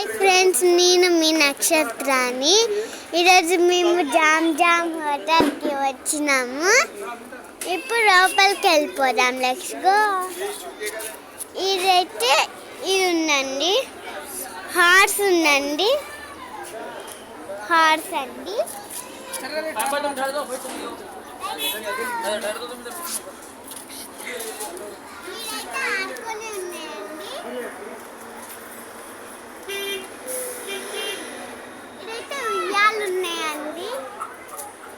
Friends, నేను మీ నక్షత్రాన్ని. ఈరోజు మేము జామ్ హోటల్కి వచ్చినాము. ఇప్పుడు లోపలికి వెళ్ళిపోదాం. Let's go. ఇదైతే ఇది ఉందండి, హార్స్ ఉందండి, హార్స్ అండి. ఇదైతే ఉయ్యాలు ఉన్నాయండి.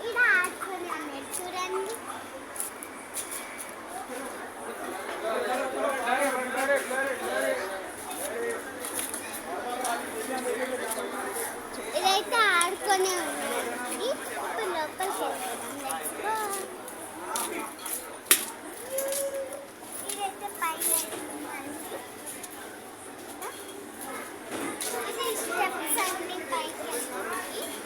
ఇలా ఆడుకొని ఉన్నాయి చూడండి. ఇదైతే ఆడుకొని ఉన్నాయండి. ఇప్పుడు లోపలికి వెళ్దాం. ఇదైతే పైన ఉందండి. ఇది స్టెప్స్ అన్ని పైకి వెళ్ళాలి. ఇది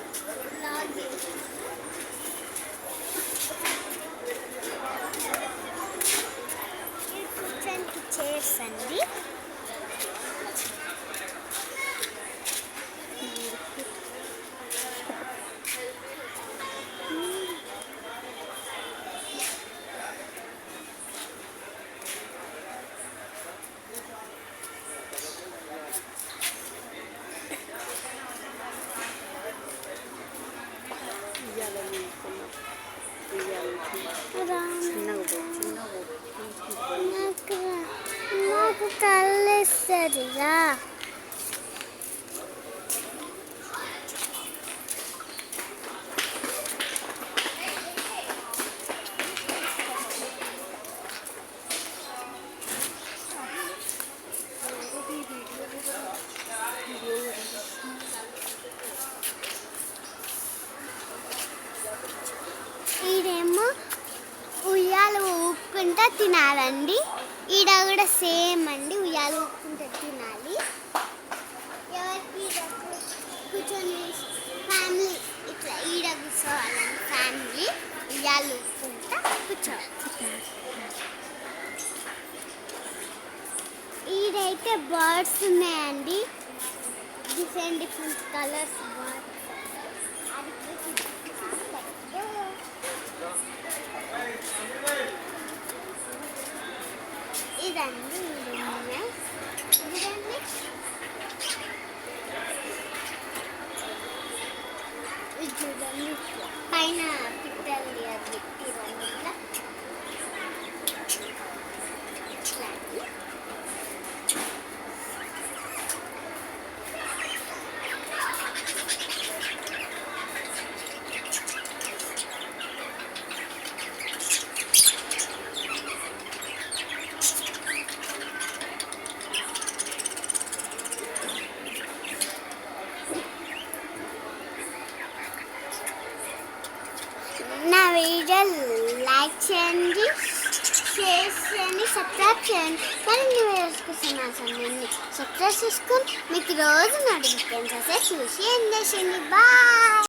కూర్చోడానికి చైర్స్ అండి. నాకు కళ్ళేస్తుందిగా. ఈడేమో ఉయ్యాలు ఊపుకుంటా తినాలండి. ఈడ కూడా సేమ్ అండి, ఉయ్యాలు ఊపుకుంటా తినాలి. ఎవరికి కూర్చొని ఫ్యామిలీ ఇట్లా ఈడ కూర్చోవాలండి. ఫ్యామిలీ ఉయ్యాలు ఊపుకుంటా కూర్చోవాలి. ఈడైతే బర్డ్స్ ఉన్నాయండి, డిఫరెంట్ కలర్స్ బర్డ్స్. ఇదండి ఇదండి ఇది చూడండి. పైన పిట్టల్ని అది పెట్టిరండి. నా వీడియో లైక్ చేయండి, షేర్ చేయండి, సబ్స్క్రైబ్ చేయండి. మరిన్ని వీడియోస్ కోసం నా ఛానల్ని సబ్స్క్రైబ్ చేసుకొని మీకు రోజు నోటిఫికేషన్స్ చూసి ఎంజాయ్ చేయండి. బాయ్.